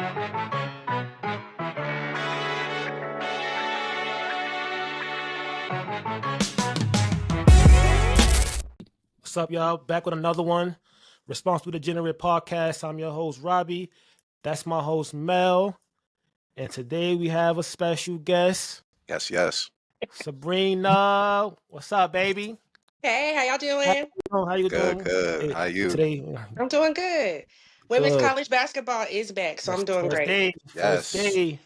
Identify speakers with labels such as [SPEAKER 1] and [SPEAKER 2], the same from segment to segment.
[SPEAKER 1] What's up, y'all? Back with another one. Responsible Degenerate podcast. I'm your host, Robbie. That's my host, Mel. And today we have a special guest,
[SPEAKER 2] Yes.
[SPEAKER 1] Sabrina. What's up, baby?
[SPEAKER 3] Hey, how y'all doing?
[SPEAKER 1] How you
[SPEAKER 2] Good.
[SPEAKER 1] doing?
[SPEAKER 2] How you?
[SPEAKER 1] Today,
[SPEAKER 3] I'm doing good. Women's
[SPEAKER 1] good.
[SPEAKER 3] college basketball is back, so I'm doing
[SPEAKER 1] First
[SPEAKER 3] great.
[SPEAKER 1] day. First
[SPEAKER 2] Yes.
[SPEAKER 1] day.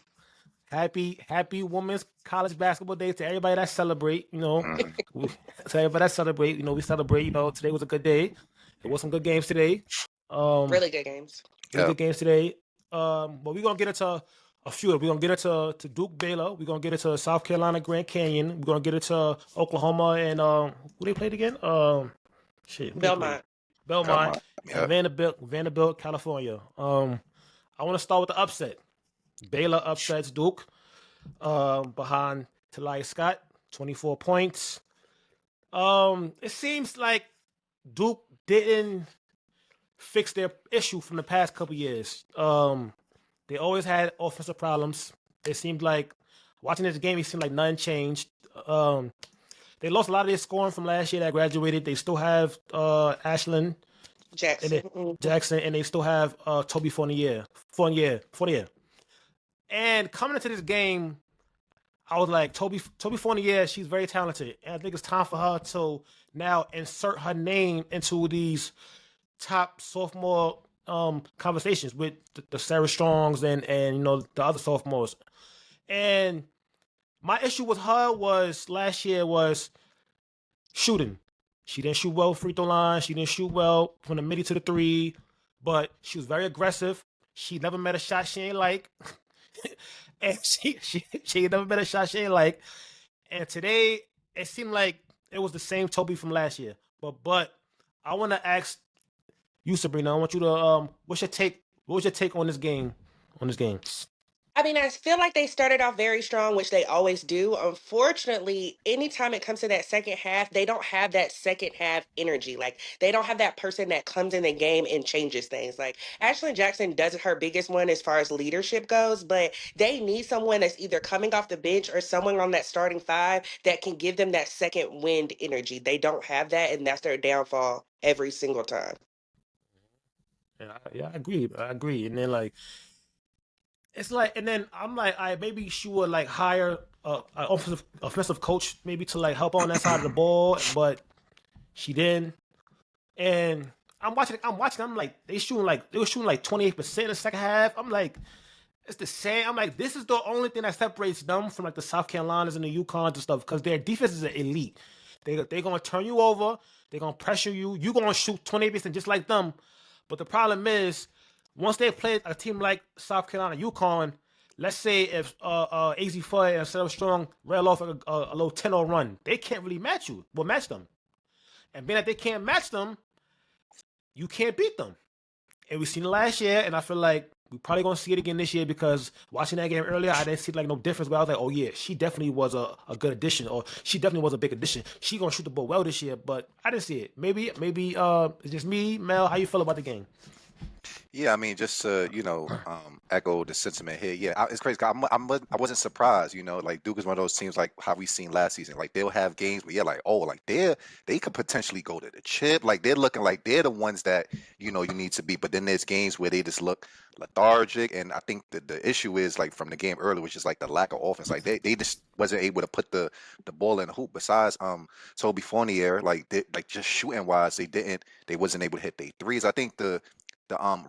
[SPEAKER 1] Happy Women's College Basketball Day to everybody that celebrate.
[SPEAKER 2] Mhm.
[SPEAKER 1] To everybody that celebrate. We celebrate. Today was a good day. There was some good games today.
[SPEAKER 3] Really good games.
[SPEAKER 1] Really
[SPEAKER 2] Yep.
[SPEAKER 1] good games today. But we're gonna get into a few. We're gonna get into Duke Baylor. We're gonna get into South Carolina Grand Canyon. We're gonna get into Oklahoma and who they played again? Who they played?
[SPEAKER 3] Belmont.
[SPEAKER 1] Belmont and
[SPEAKER 2] Yep.
[SPEAKER 1] Vanderbilt, California. I want to start with the upset. Baylor upsets Duke. Behind Talia Scott, 24 points. It seems like Duke didn't fix their issue from the past couple years. They always had offensive problems. It seemed like watching this game, it seemed like nothing changed. They lost a lot of their scoring from last year that graduated. They still have Ashlyn
[SPEAKER 3] Jackson.
[SPEAKER 1] and they still have Toby Fournier. And coming into this game, I was like, Toby Fournier, she's very talented. And I think it's time for her to now insert her name into these top sophomore conversations with the Sarah Strongs and the other sophomores. And my issue with her was last year was shooting. She didn't shoot well free throw line. She didn't shoot well from the midi to the three, but she was very aggressive. She never met a shot she ain't like. And she never met a shot she ain't like. And today it seemed like it was the same Toby from last year. But I want to ask you, Sabrina. I want you to what's your take? What was your take on this game?
[SPEAKER 3] I mean, I feel like they started off very strong, which they always do. Unfortunately, anytime it comes to that second half, they don't have that second half energy. Like, they don't have that person that comes in the game and changes things. Like, Ashlyn Jackson does her biggest one as far as leadership goes, but they need someone that's either coming off the bench or someone on that starting five that can give them that second wind energy. They don't have that, and that's their downfall every single time.
[SPEAKER 1] Yeah, I agree. And then it's like, and then I'm like, maybe she would like hire an offensive coach maybe to like help on that side of the ball, but she didn't. And I'm watching. I'm like, they were shooting like 28% in the second half. I'm like, it's the same. I'm like, this is the only thing that separates them from like the South Carolinas and the UConns and stuff, because their defense is elite. They're gonna turn you over. They're gonna pressure you. You're gonna shoot 28% just like them. But the problem is, once they play a team like South Carolina, UConn, let's say if AZ Floyd and Sarah Strong rail off a little 10-0 run, they can't really match you. Well, match them. And being that they can't match them, you can't beat them. And we've seen it last year, and I feel like we're probably going to see it again this year, because watching that game earlier, I didn't see like no difference. But I was like, oh yeah, she definitely was a good addition, or she definitely was a big addition. She going to shoot the ball well this year, but I didn't see it. Maybe it's just me. Mel, how you feel about the game?
[SPEAKER 2] Yeah, I mean, just to echo the sentiment here. Yeah, it's crazy. I wasn't surprised. Like Duke is one of those teams like how we seen last season. Like they'll have games where like, oh, like they could potentially go to the chip. Like they're looking like they're the ones that you need to beat. But then there's games where they just look lethargic. And I think the issue is like from the game earlier, which is like the lack of offense. Like they just wasn't able to put the ball in the hoop. Besides Toby Fournier, like just shooting wise, they wasn't able to hit their threes. I think the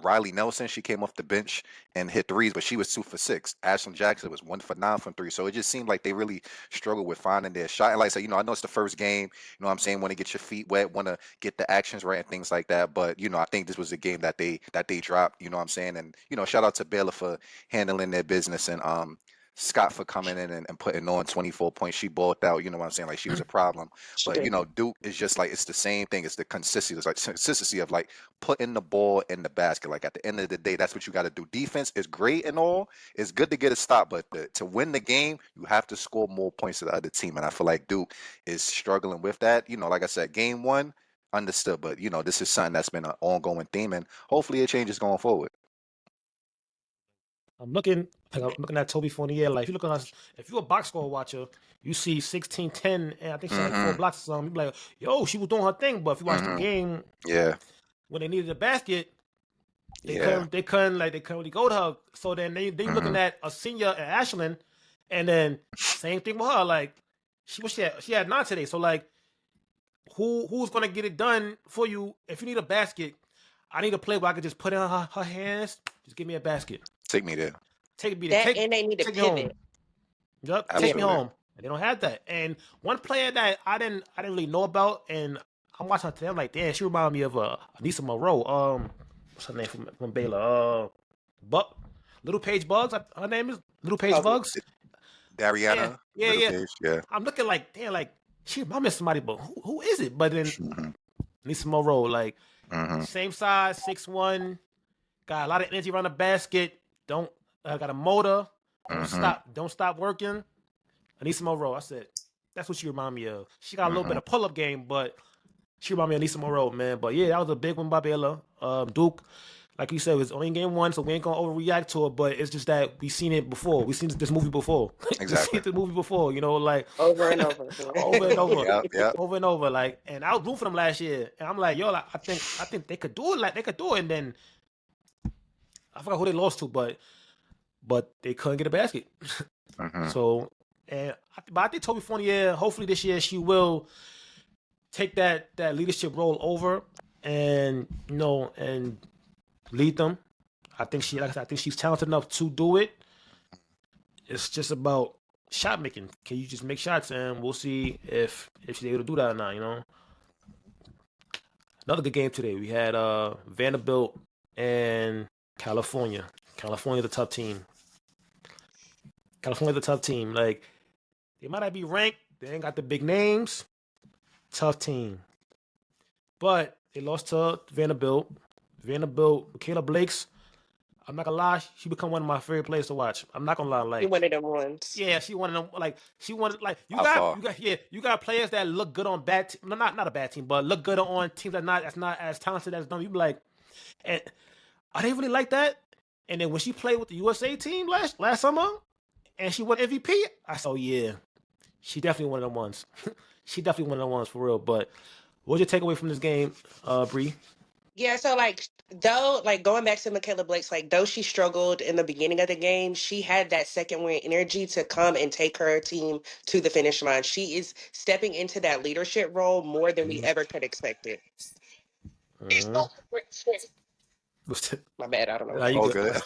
[SPEAKER 2] Riley Nelson, she came off the bench and hit threes, but she was 2 for 6. Ashlyn Jackson was 1 for 9 from 3. So it just seemed like they really struggled with finding their shot. And like I said, I know it's the first game. What I'm saying, want to get your feet wet, want to get the actions right and things like that. But I think this was a game that they dropped. What I'm saying, and shout out to Baylor for handling their business, and Scott for coming in and putting on 24 points. She balled out, what I'm saying? Like she was a problem. But Duke is just like, it's the same thing. It's the consistency. It's like consistency of like putting the ball in the basket. Like at the end of the day, that's what you got to do. Defense is great and all. It's good to get a stop, but to win the game, you have to score more points to the other team. And I feel like Duke is struggling with that. Like I said, game one, understood. But this is something that's been an ongoing theme, and hopefully it changes going forward.
[SPEAKER 1] I'm looking at Toby Fournier. Like if you're a box score watcher, you see 16-10, and I think she had like 4 blocks or something. You be like, yo, she was doing her thing. But if you watch the game,
[SPEAKER 2] Yeah.
[SPEAKER 1] when they needed a basket, they
[SPEAKER 2] Yeah.
[SPEAKER 1] couldn't really go to her. So then they looking at a senior at Ashland, and then same thing with her. Like she had 9 today. So like who's gonna get it done for you? If you need a basket, I need a play where I can just put it in her hands. Just give me a basket.
[SPEAKER 2] Take me there.
[SPEAKER 1] And
[SPEAKER 3] they need to
[SPEAKER 1] take me home.
[SPEAKER 3] pivot.
[SPEAKER 1] Yep,
[SPEAKER 2] Absolutely.
[SPEAKER 1] take me home. And they don't have that. And one player that I didn't really know about, and I'm watching her today. I'm like, damn, she reminded me of Anissa Monroe. What's her name from Baylor? Little Paige Bugs. Her name is Little Paige Bugs.
[SPEAKER 2] Dariana.
[SPEAKER 1] Yeah.
[SPEAKER 2] Page, yeah.
[SPEAKER 1] I'm looking like, damn, like she reminded me of somebody, but who is it? But then Anissa Monroe, like same size, 6'1", got a lot of energy around the basket. Got a motor. Don't stop working. Anissa Monroe, I said, that's what she remind me of. She got a little bit of pull-up game, but she remind me of Anissa Monroe, man. But yeah, that was a big one by Baylor. Duke, like you said, it was only game 1, so we ain't gonna overreact to it. But it's just that we seen it before. We seen this movie before.
[SPEAKER 2] Exactly.
[SPEAKER 1] We seen this movie before. Like
[SPEAKER 3] Over and over.
[SPEAKER 1] over and over,
[SPEAKER 2] Yep.
[SPEAKER 1] over and over. Like, and I was rooting for them last year, and I'm like, yo, like, I think they could do it. Like they could do it, and then I forgot who they lost to, but they couldn't get a basket. So, but I think Toby Fournier, hopefully this year she will take that leadership role over, and and lead them. I think she's talented enough to do it. It's just about shot making. Can you just make shots, and we'll see if she's able to do that or not. Another good game today. We had Vanderbilt and California. California's a tough team. Like, they might not be ranked. They ain't got the big names. Tough team. But they lost to Vanderbilt. Michaela Blake's, I'm not gonna lie, she become one of my favorite players to watch. I'm not gonna lie. Like,
[SPEAKER 3] You one of them ones.
[SPEAKER 1] yeah, she one of them. Like, you got players that look good on bad team. Not a bad team, but look good on teams that's not as talented as them. You be like, and are they really like that? And then when she played with the USA team last summer, and she won MVP, I said, oh yeah, she definitely one of them ones. She definitely one of them ones for real. But what's your takeaway from this game, Bree?
[SPEAKER 3] Yeah, so going back to Michaela Blake's, though she struggled in the beginning of the game, she had that second win energy to come and take her team to the finish line. She is stepping into that leadership role more than we ever could expect it. My bad, I don't know.
[SPEAKER 2] All good.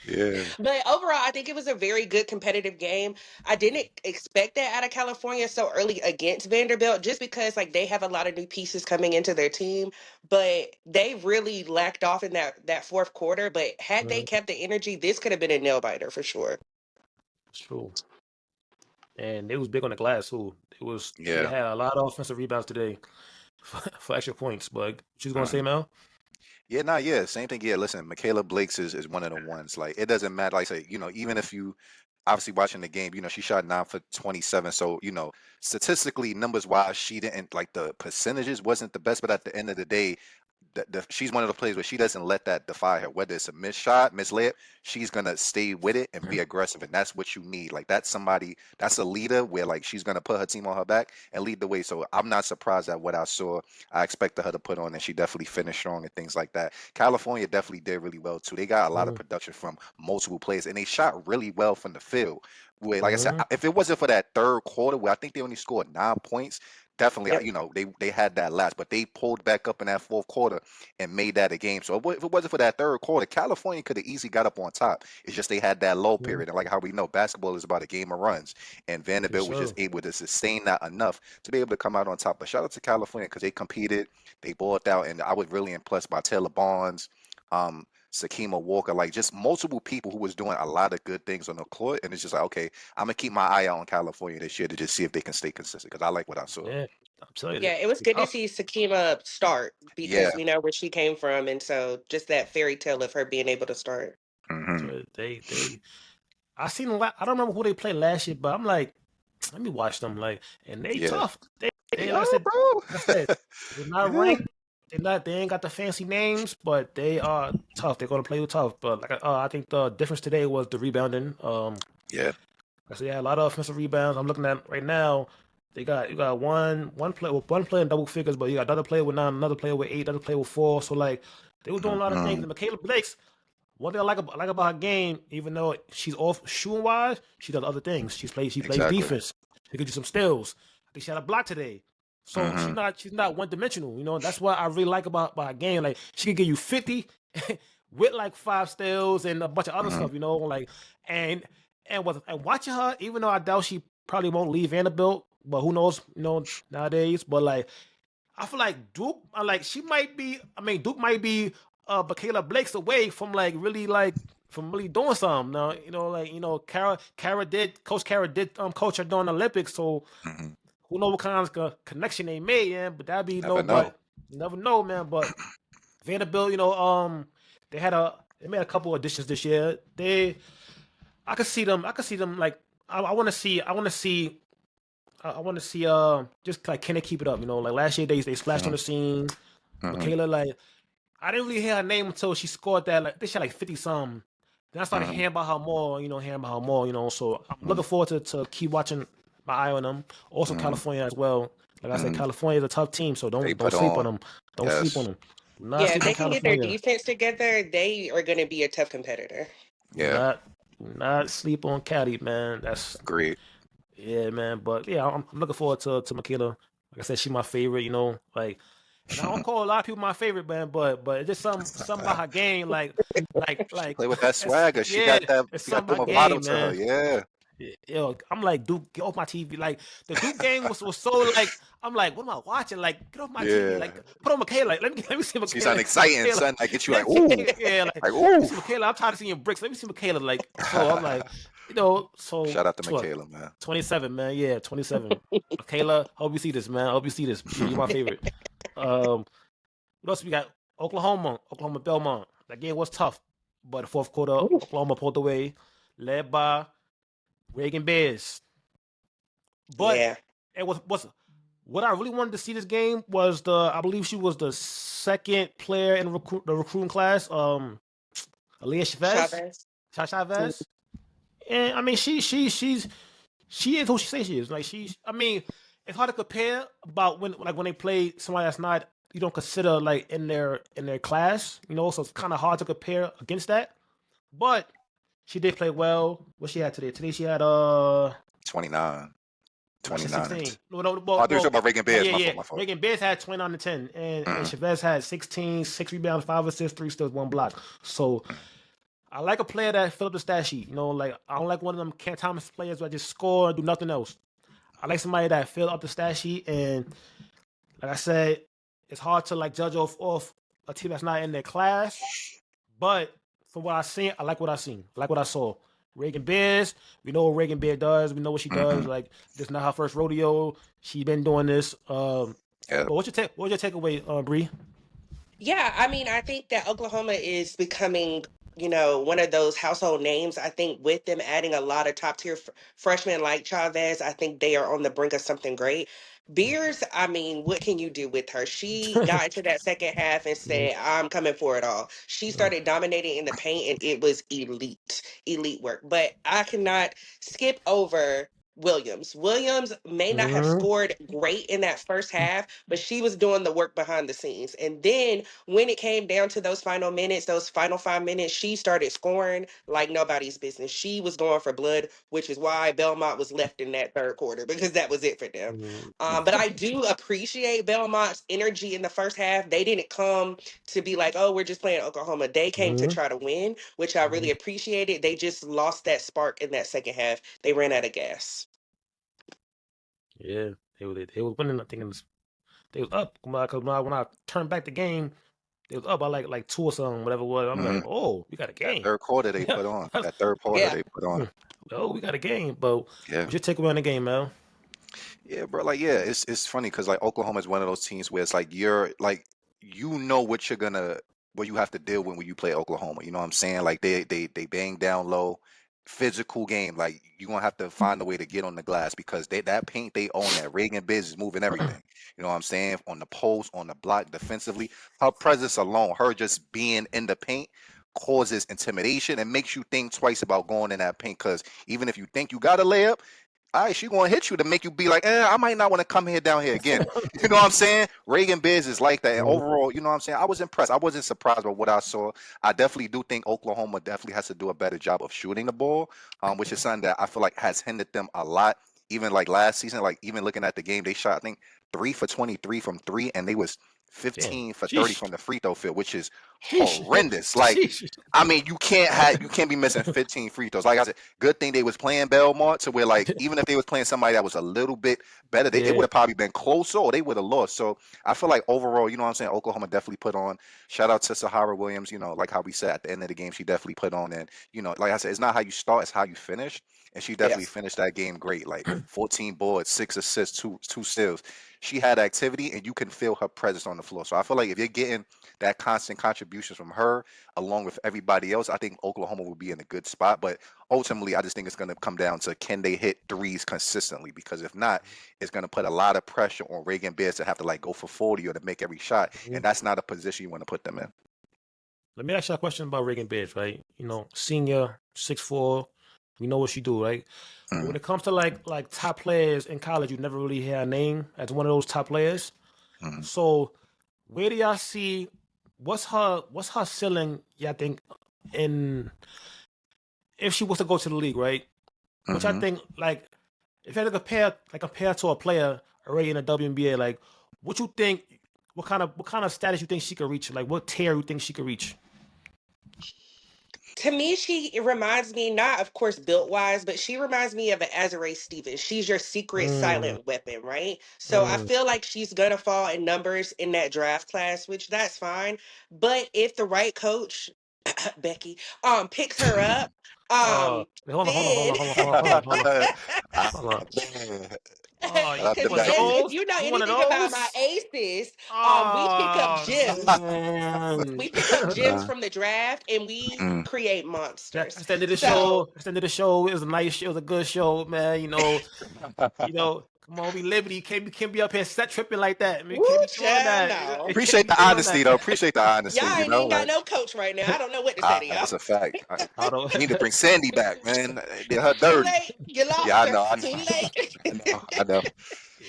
[SPEAKER 2] Yeah.
[SPEAKER 3] But overall, I think it was a very good competitive game. I didn't expect that out of California so early against Vanderbilt, just because they have a lot of new pieces coming into their team. But they really lacked off in that fourth quarter. But had they kept the energy, this could have been a nail biter for sure.
[SPEAKER 1] It's true. And it was big on the glass too. They had a lot of offensive rebounds today for extra points. But what you gonna say, Mel?
[SPEAKER 2] Yeah, same thing. Yeah, listen, Michaela Blake's is one of the ones. Like, it doesn't matter. Like I say, even if you obviously watching the game, she shot 9 for 27. So, statistically, numbers wise, she didn't, like, the percentages wasn't the best, but at the end of the day, she's one of the players where she doesn't let that defy her. Whether it's a missed shot, missed layup, she's gonna stay with it and be aggressive, and that's what you need. Like, that's a leader where, like, she's gonna put her team on her back and lead the way. So I'm not surprised at what I saw. I expected her to put on, and she definitely finished strong and things like that. California definitely did really well too. They got a lot of production from multiple players, and they shot really well from the field. Where, like I said, if it wasn't for that third quarter where I think they only scored 9 points, definitely, they had that last, but they pulled back up in that fourth quarter and made that a game. So if it wasn't for that third quarter, California could have easily got up on top. It's just they had that low period. And like how we know, basketball is about a game of runs. And Vanderbilt was just able to sustain that enough to be able to come out on top. But shout out to California because they competed, they balled out, and I was really impressed by Taylor Barnes, Sakima Walker, like just multiple people who was doing a lot of good things on the court. And it's just like, okay, I'm going to keep my eye out on California this year to just see if they can stay consistent because I like what I saw.
[SPEAKER 1] Yeah, I'm telling you.
[SPEAKER 3] Yeah, it was good to see Sakima start because we know where she came from. And so just that fairy tale of her being able to start.
[SPEAKER 1] So I seen a lot. I don't remember who they played last year, but I'm like, let me watch them. Like, and they tough. They like I said, they're not ranked. They ain't got the fancy names, but they are tough. They're gonna play you tough. But like I think the difference today was the rebounding.
[SPEAKER 2] Yeah.
[SPEAKER 1] I said, yeah, a lot of offensive rebounds. I'm looking at right now. You got one player in double figures, but you got another player with 9, another player with 8, another player with 4. So like they were doing a lot of things.
[SPEAKER 2] Mhm.
[SPEAKER 1] And Michaela Blake's one thing I like about her game, even though she's off shooting wise, she does other things. She plays
[SPEAKER 2] Exactly.
[SPEAKER 1] defense. She gives you some steals. I think she had a block today. So
[SPEAKER 2] Mhm.
[SPEAKER 1] she's not one dimensional. You know, that's what I really like about her game. Like she can give you 50 with like 5 steals and a bunch of other
[SPEAKER 2] Mhm.
[SPEAKER 1] stuff. You know, like and and watching her, even though I doubt she probably won't leave Vanderbilt, but who knows? You know, nowadays. But like I feel like Duke, she might be. I mean, Duke might be Michaela Blake's away from from really doing something. Now, Coach Kara did coach her during the Olympics, so
[SPEAKER 2] Mhm.
[SPEAKER 1] who knows what kind of connection they made, man. But that'd be
[SPEAKER 2] Never know.
[SPEAKER 1] but you never know, man. But Vanderbilt, they made a couple additions this year. I could see them. I could see them like I want to see. I want to see just like can they keep it up? You know, like last year they splashed on
[SPEAKER 2] Mhm.
[SPEAKER 1] the scene.
[SPEAKER 2] Mhm.
[SPEAKER 1] Michaela, like I didn't really hear her name until she scored that. Like they shot like 50 something. Then I started
[SPEAKER 2] Mhm.
[SPEAKER 1] hearing about her more. Hearing about her more. So I'm
[SPEAKER 2] Mhm.
[SPEAKER 1] looking forward to keep watching my eye on them. Also
[SPEAKER 2] Mhm.
[SPEAKER 1] California as well. Like I said,
[SPEAKER 2] Mhm.
[SPEAKER 1] California is a tough team, so
[SPEAKER 2] They
[SPEAKER 1] don't
[SPEAKER 2] put
[SPEAKER 1] sleep on
[SPEAKER 2] on.
[SPEAKER 1] them. Don't sleep on
[SPEAKER 2] Yes.
[SPEAKER 1] them. Do not
[SPEAKER 3] Yeah, if
[SPEAKER 1] sleep on
[SPEAKER 3] they can get their
[SPEAKER 1] California.
[SPEAKER 3] defense together, they are going to be a tough competitor.
[SPEAKER 2] Yeah.
[SPEAKER 1] Do not sleep on Caddy, man. That's
[SPEAKER 2] Agreed.
[SPEAKER 1] Yeah, man. But yeah, I'm looking forward to Makila. Like I said, she's my favorite. And I don't call a lot of people my favorite, man. But it's just some about her game,
[SPEAKER 2] She
[SPEAKER 1] like
[SPEAKER 2] play with that
[SPEAKER 1] it's
[SPEAKER 2] swagger. She
[SPEAKER 1] yeah,
[SPEAKER 2] got that.
[SPEAKER 1] it's
[SPEAKER 2] She got
[SPEAKER 1] something
[SPEAKER 2] the
[SPEAKER 1] about
[SPEAKER 2] bravado
[SPEAKER 1] game,
[SPEAKER 2] to her.
[SPEAKER 1] man.
[SPEAKER 2] Yeah.
[SPEAKER 1] Yo, I'm like, Duke, get off my TV. Like the Duke game was so like, I'm like, what am I watching? Like, get off my TV.
[SPEAKER 2] Yeah.
[SPEAKER 1] Like, put on Michaela. Like, let me see
[SPEAKER 2] She
[SPEAKER 1] Michaela.
[SPEAKER 2] sound
[SPEAKER 1] Let me see
[SPEAKER 2] exciting.
[SPEAKER 1] Michaela.
[SPEAKER 2] Son, like get you
[SPEAKER 1] Let
[SPEAKER 2] like
[SPEAKER 1] me,
[SPEAKER 2] ooh,
[SPEAKER 1] yeah,
[SPEAKER 2] like
[SPEAKER 1] let me
[SPEAKER 2] ooh.
[SPEAKER 1] see Michaela. I'm tired of seeing bricks. Let me see Michaela. Like, so I'm like, so
[SPEAKER 2] Shout out to
[SPEAKER 1] what?
[SPEAKER 2] Michaela, man.
[SPEAKER 1] 27, man. Yeah, 27. Michaela, hope you see this, man. I hope you see this. You're my favorite. Um, what else we got? Oklahoma Belmont. That game was tough, but the fourth quarter,
[SPEAKER 3] Ooh.
[SPEAKER 1] Oklahoma pulled away, led by Reagan Bears. But
[SPEAKER 3] Yeah.
[SPEAKER 1] it was what I really wanted to see this game was I believe she was the second player in the recruiting class. Aaliyah
[SPEAKER 3] Chavez.
[SPEAKER 1] Chavez, and I mean she is who she says she is. Like I mean, it's hard to compare about when they play somebody that's not you don't consider like in their class. So it's kind of hard to compare against that. But she did play well. What she had today? Today she had
[SPEAKER 2] 29.
[SPEAKER 1] no, she's
[SPEAKER 2] 29 and
[SPEAKER 1] 16. No,
[SPEAKER 2] oh, I thought you were talking about Reagan Bears. My
[SPEAKER 1] yeah.
[SPEAKER 2] fault. My fault.
[SPEAKER 1] Reagan Bears had 29 to 10, and
[SPEAKER 2] Mm,
[SPEAKER 1] Chavez had 16, 6 rebounds, 5 assists, 3 steals, 1 block. So I like a player that fill up the stat sheet. Like I don't like one of them Cam Thomas players who just score and do nothing else. I like somebody that fill up the stat sheet, and like I said, it's hard to like judge off a team that's not in their class. But from what I seen, I like what I seen. I like what I saw. Reagan Bears, we know what Reagan Bear does. We know what she does.
[SPEAKER 2] mhm.
[SPEAKER 1] Like this is not her first rodeo. She been doing this.
[SPEAKER 2] Yeah.
[SPEAKER 1] But what's your takeaway, Bree?
[SPEAKER 3] Yeah, I mean, I think that Oklahoma is becoming, one of those household names. I think with them adding a lot of top tier freshmen like Chavez, I think they are on the brink of something great. Beers, I mean, what can you do with her? She got into that second half and said, I'm coming for it all. She started dominating in the paint and it was elite work. But I cannot skip over Williams. Williams may not have
[SPEAKER 1] Mm-hmm.
[SPEAKER 3] scored great in that first half, but she was doing the work behind the scenes. And then when it came down to those final minutes, those final 5 minutes, she started scoring like nobody's business. She was going for blood, which is why Belmont was left in that third quarter because that was it for them. But I do appreciate Belmont's energy in the first half. They didn't come to be like, oh, we're just playing Oklahoma. They came to
[SPEAKER 1] Mm-hmm.
[SPEAKER 3] try to win, which I really appreciated. They just lost that spark in that second half. They ran out of gas.
[SPEAKER 1] Yeah, they was winning. I think they was up. Cause when I turned back the game, they was up by like 2 or something, whatever it was. I'm
[SPEAKER 2] Hmm.
[SPEAKER 1] like, oh, we got a
[SPEAKER 2] That
[SPEAKER 1] game.
[SPEAKER 2] third quarter they
[SPEAKER 1] Yeah,
[SPEAKER 2] put on. That third quarter
[SPEAKER 3] Yeah.
[SPEAKER 2] they put on.
[SPEAKER 1] oh, we got a game. But
[SPEAKER 2] Yeah.
[SPEAKER 1] what's your takeaway on the game, Mel?
[SPEAKER 2] Yeah, bro. Like, yeah, it's funny because like Oklahoma is one of those teams where it's like you're like what you're gonna what you have to deal with when you play Oklahoma. You know what I'm saying? Like they bang down low. physical game. Like you're gonna have to find a way to get on the glass because that paint they own, that Reagan Biz is moving everything. You know what I'm saying? On the post, on the block, defensively. Her presence alone, her just being in the paint causes intimidation and makes you think twice about going in that paint. Cause even if you think you got a layup, all right, she gonna hit you to make you be like, I might not want to come here down here again. You know what I'm saying? Reagan Biz is like that. And overall, you know what I'm saying? I was impressed. I wasn't surprised by what I saw. I definitely do think Oklahoma definitely has to do a better job of shooting the ball, which is something that I feel like has hindered them a lot. Even like last season, like even looking at the game, they shot I think 3 for 23 from three, and they was 15 for 30
[SPEAKER 1] Sheesh.
[SPEAKER 2] from the free throw field, which is
[SPEAKER 1] Sheesh.
[SPEAKER 2] horrendous. Like,
[SPEAKER 1] Sheesh.
[SPEAKER 2] I mean, you can't be missing 15 free throws. Like I said, good thing they was playing Belmont to where like even if they was playing somebody that was a little bit better, they
[SPEAKER 1] Yeah.
[SPEAKER 2] would have probably been closer or they would have lost. So I feel like overall, you know what I'm saying, Oklahoma definitely put on. Shout out to Sahara Williams, you know, like how we said at the end of the game, she definitely put on. And, you know, like I said, it's not how you start, it's how you finish. And she definitely
[SPEAKER 3] Yes.
[SPEAKER 2] finished that game great. Like 14 boards, 6 assists, two steals. She had activity and you can feel her presence on the floor. So I feel like if you're getting that constant contributions from her along with everybody else, I think Oklahoma will be in a good spot. But ultimately, I just think it's going to come down to can they hit threes consistently? Because if not, it's going to put a lot of pressure on Reagan Bears to have to like go for 40 or to make every shot. And that's not a position you want to put them in.
[SPEAKER 1] Let me ask you a question about Reagan Bidge, right? You know, senior, 6'4", we know what she do, right? But when it comes to like top players in college, you never really hear a name as one of those top players. So where do y'all see what's her ceiling, y'all think, in if she was to go to the league, right? Which I think like if you had to compare to a player already in the WNBA, like what you think, what kind of status you think she could reach? Like what tier you think she could reach?
[SPEAKER 3] To me, it reminds me, not of course built wise, but she reminds me of an Azurá Stevens. She's your secret silent weapon, right? So I feel like she's gonna fall in numbers in that draft class, which that's fine. But if the right coach, Becky, picks her up,
[SPEAKER 1] Hold on, hold on, hold
[SPEAKER 3] then
[SPEAKER 1] on, hold on, hold on, hold on, hold on. Hold on.
[SPEAKER 2] Man.
[SPEAKER 1] Oh,
[SPEAKER 2] Shout out
[SPEAKER 1] you
[SPEAKER 2] to
[SPEAKER 3] because
[SPEAKER 1] one of
[SPEAKER 2] Becky.
[SPEAKER 3] if
[SPEAKER 1] those?
[SPEAKER 3] you know
[SPEAKER 1] You one of
[SPEAKER 3] anything about my
[SPEAKER 1] those?
[SPEAKER 3] aces, we pick up
[SPEAKER 1] Oh
[SPEAKER 3] gems.
[SPEAKER 1] man.
[SPEAKER 3] We pick up gems from the draft and we
[SPEAKER 2] Mm.
[SPEAKER 3] create monsters.
[SPEAKER 1] That's the end of the
[SPEAKER 3] So
[SPEAKER 1] show. That's the end of the show. It was a nice show. It was a good show, man. Come on, we Liberty. Can't be up here set tripping like that. I mean,
[SPEAKER 3] woo,
[SPEAKER 1] can't be doing
[SPEAKER 3] child,
[SPEAKER 1] that.
[SPEAKER 3] no.
[SPEAKER 1] Can't
[SPEAKER 2] Appreciate
[SPEAKER 1] be
[SPEAKER 2] the
[SPEAKER 1] doing
[SPEAKER 2] honesty,
[SPEAKER 1] that.
[SPEAKER 2] though. Appreciate the honesty,
[SPEAKER 3] Y'all
[SPEAKER 2] you
[SPEAKER 3] ain't
[SPEAKER 2] know?
[SPEAKER 3] even got
[SPEAKER 2] Like,
[SPEAKER 3] no coach right now. I don't know what to say to y'all.
[SPEAKER 2] that's a fact.
[SPEAKER 1] I don't.
[SPEAKER 2] You need to bring Sandy back, man. Did her
[SPEAKER 3] Too
[SPEAKER 2] dirty.
[SPEAKER 3] late. You
[SPEAKER 2] Yeah,
[SPEAKER 3] lost
[SPEAKER 2] I
[SPEAKER 3] her.
[SPEAKER 2] know. I
[SPEAKER 3] Too
[SPEAKER 2] know. I
[SPEAKER 3] late.
[SPEAKER 2] know. I know.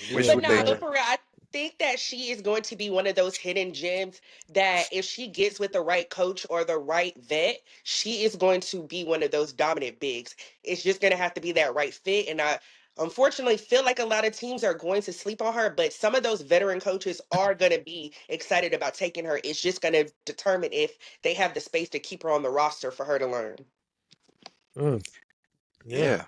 [SPEAKER 1] Yeah,
[SPEAKER 2] Wishful
[SPEAKER 3] But nah,
[SPEAKER 2] thinking.
[SPEAKER 3] but
[SPEAKER 1] man.
[SPEAKER 3] for real, I think that she is going to be one of those hidden gems that if she gets with the right coach or the right vet, she is going to be one of those dominant bigs. It's just going to have to be that right fit. And I unfortunately feel like a lot of teams are going to sleep on her, but some of those veteran coaches are going to be excited about taking her. It's just going to determine if they have the space to keep her on the roster for her to learn.
[SPEAKER 1] Yeah.
[SPEAKER 2] Yeah.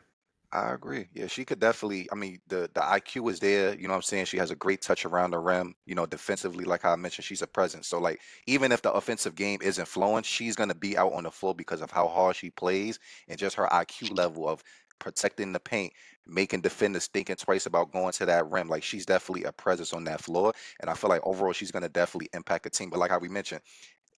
[SPEAKER 2] I agree. Yeah, she could definitely. I mean, the IQ is there. You know what I'm saying? She has a great touch around the rim. You know, defensively, like how I mentioned, she's a presence. So, like, even if the offensive game isn't flowing, she's gonna be out on the floor because of how hard she plays and just her IQ level of protecting the paint, making defenders thinking twice about going to that rim. Like, she's definitely a presence on that floor. And I feel like overall, she's gonna definitely impact a team. But like how we mentioned,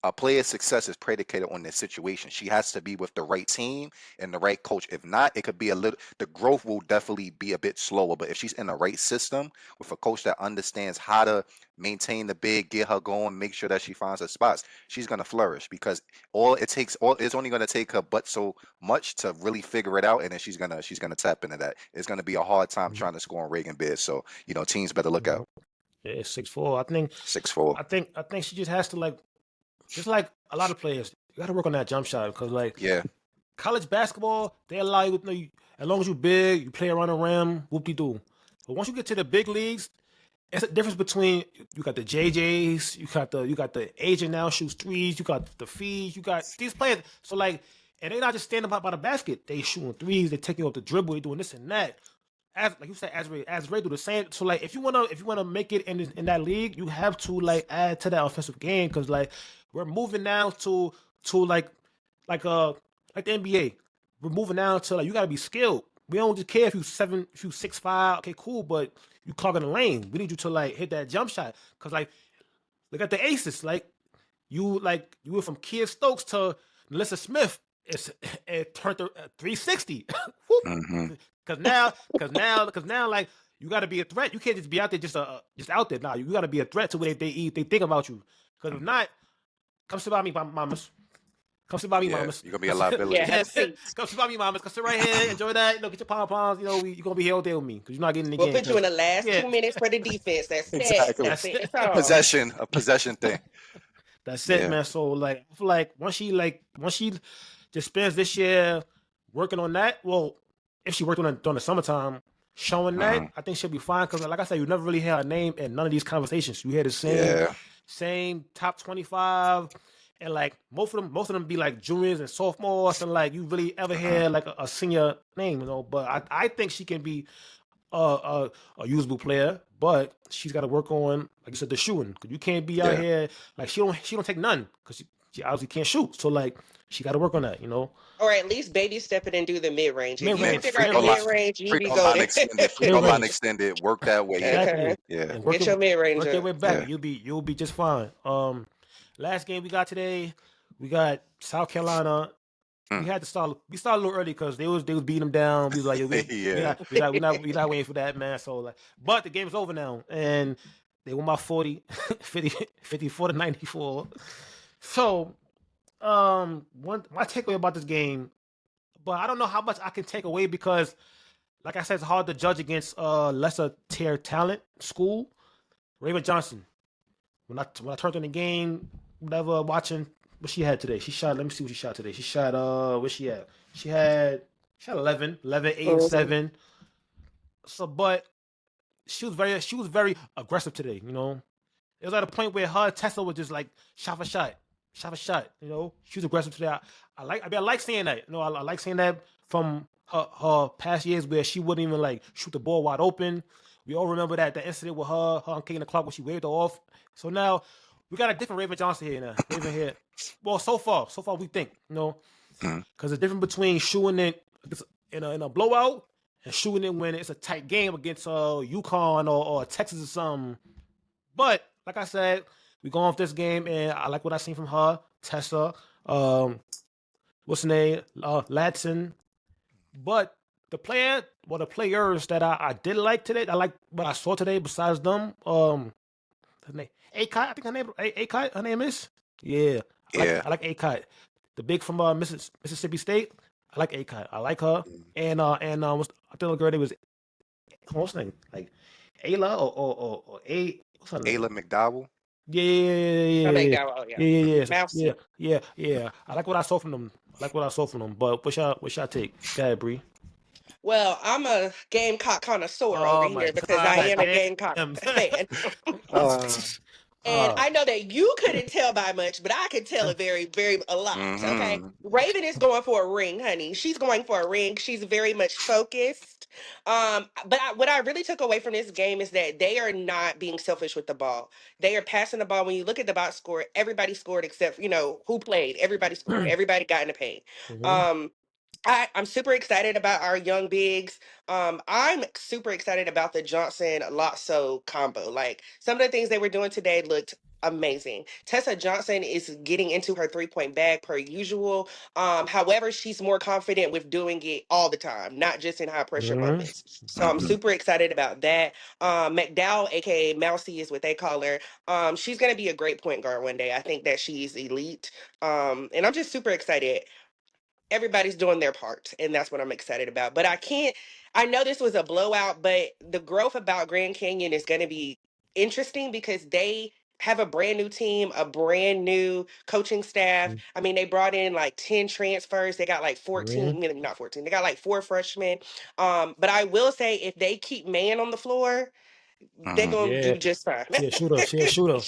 [SPEAKER 2] a player's success is predicated on their situation. She has to be with the right team and the right coach. If not, it could be a little, the growth will definitely be a bit slower. But if she's in the right system with a coach that understands how to maintain the big, get her going, make sure that she finds her spots, she's going to flourish because it's only going to take her but so much to really figure it out. And then she's going to tap into that. It's going to be a hard time trying to score on Reagan Bears. So, teams better look out.
[SPEAKER 1] Yeah, 6'4". I think
[SPEAKER 2] 6'4".
[SPEAKER 1] she just has to just like a lot of players, you got to work on that jump shot because
[SPEAKER 2] Yeah.
[SPEAKER 1] college basketball, they allow you, as long as you're big, you play around the rim, whoop-de-doo. But once you get to the big leagues, it's a difference between you got the JJs, you got the agent now shoots threes, you got the fees, you got these players. So and they're not just standing by the basket, they shooting threes, they taking off the dribble, they doing this and that. As like you said, as Ray do the same. So if you wanna make it in that league, you have to add to that offensive game because we're moving now to like the NBA. We're moving now to you gotta be skilled. We don't just care if you 6'5", okay, cool, but you clogging the lane. We need you to hit that jump shot. Cause look at the aces. You went from Kia Stokes to Melissa Smith it turned to 360.
[SPEAKER 2] Mm-hmm.
[SPEAKER 1] Because now, like you got to be a threat. You can't just be out there just out there. Now you got to be a threat to where they think about you. Because if not, come sit by me, mamas. Come sit by me, mamas.
[SPEAKER 2] You're gonna be a liability.
[SPEAKER 3] Yeah, have a seat.
[SPEAKER 1] Come sit by me, mamas. Come sit right here, enjoy that. You know, get your pom-poms. You know, you're gonna be here all day with me because you're not getting in the
[SPEAKER 3] We'll
[SPEAKER 1] game.
[SPEAKER 3] put you in the last
[SPEAKER 1] yeah.
[SPEAKER 3] 2 minutes for the defense. That's it.
[SPEAKER 2] Exactly.
[SPEAKER 3] That's it. That's all.
[SPEAKER 2] A possession thing.
[SPEAKER 1] That's it, man. So like, I feel like once she just spends this year working on that, well, if she worked on it during the summertime, showing that, I think she'll be fine. Because like I said, you never really hear her name in none of these conversations. You hear the same top 25, and like most of them be like juniors and sophomores, and like you really ever hear like a senior name, you know. But I think she can be a usable player, but she's got to work on, like you said, the shooting. Because you can't be out here like she don't take none because she obviously can't shoot. So like she got to work on that, you know.
[SPEAKER 3] Or at least baby step it and do the mid range. If you
[SPEAKER 1] Mid-range,
[SPEAKER 3] figure out the mid range, you be
[SPEAKER 2] line
[SPEAKER 3] go
[SPEAKER 2] extended, free throw line extended, work that way.
[SPEAKER 1] Exactly.
[SPEAKER 2] Yeah.
[SPEAKER 1] And
[SPEAKER 3] Get your mid range.
[SPEAKER 1] Work your way back. You'll be just fine. Last game we got today, we got South Carolina. We had to start. We started a little early because they was beating them down. We was like, we're not waiting for that, man. So like, but the game's over now, and they won by 40, 54 to 94. So, my takeaway about this game, but I don't know how much I can take away because, like I said, it's hard to judge against lesser tier talent school. Raven Johnson. When I turned on the game, whatever, watching what she had today. She shot. Let me see what she shot today. She shot. Where she at? She had 11, 8, and 7. So, but she was very aggressive today. You know, it was at a point where her Tesla was just like shot for shot. You know, she was aggressive today. I like seeing that. You know, I like seeing that from her past years where she wouldn't even like shoot the ball wide open. We all remember that incident with her and King the Clock when she waved her off. So now we got a different Raven Johnson here now. Raven here. Well, so far we think, you know, because the difference between shooting it in a blowout and shooting it when it's a tight game against UConn or Texas or something. But like I said, we go off this game, and I like what I seen from her, Tessa, what's her name, Ladson. But the players that I did like today, I like what I saw today. Besides them, her name, Akai, I think her name, Akai, her name is. Yeah. I like Akai, the big from Mississippi State. I like Akai. I like her. And what's I think the girl name was, what's her name? Like Ayla or A. What's her name?
[SPEAKER 2] Ayla McDowell.
[SPEAKER 1] Yeah. I like what I saw from them. But what's y'all take? Go ahead, Bree.
[SPEAKER 3] Well, I'm a Gamecock connoisseur over here because I am a Gamecock fan. And I know that you couldn't tell by much, but I could tell it very, very a lot. Okay, Raven is going for a ring, honey. She's going for a ring. She's very much focused. But what I really took away from this game is that they are not being selfish with the ball. They are passing the ball. When you look at the box score, everybody scored except who played. Everybody scored. Everybody got in the paint. I'm super excited about our young bigs. I'm super excited about the Johnson Lotso combo. Like some of the things they were doing today looked amazing. Tessa Johnson is getting into her 3-point bag per usual. However, she's more confident with doing it all the time, not just in high pressure moments. So I'm super excited about that. McDowell, aka Mousy, is what they call her. She's gonna be a great point guard one day. I think that she's elite. And I'm just super excited. Everybody's doing their part, and that's what I'm excited about. But I know this was a blowout, but the growth about Grand Canyon is going to be interesting because they have a brand new team, a brand new coaching staff. I mean, they brought in like 10 transfers. They got like 14, not 14. They got like 4 freshmen. But I will say if they keep man on the floor, they're going to do just fine.
[SPEAKER 1] She a shooter.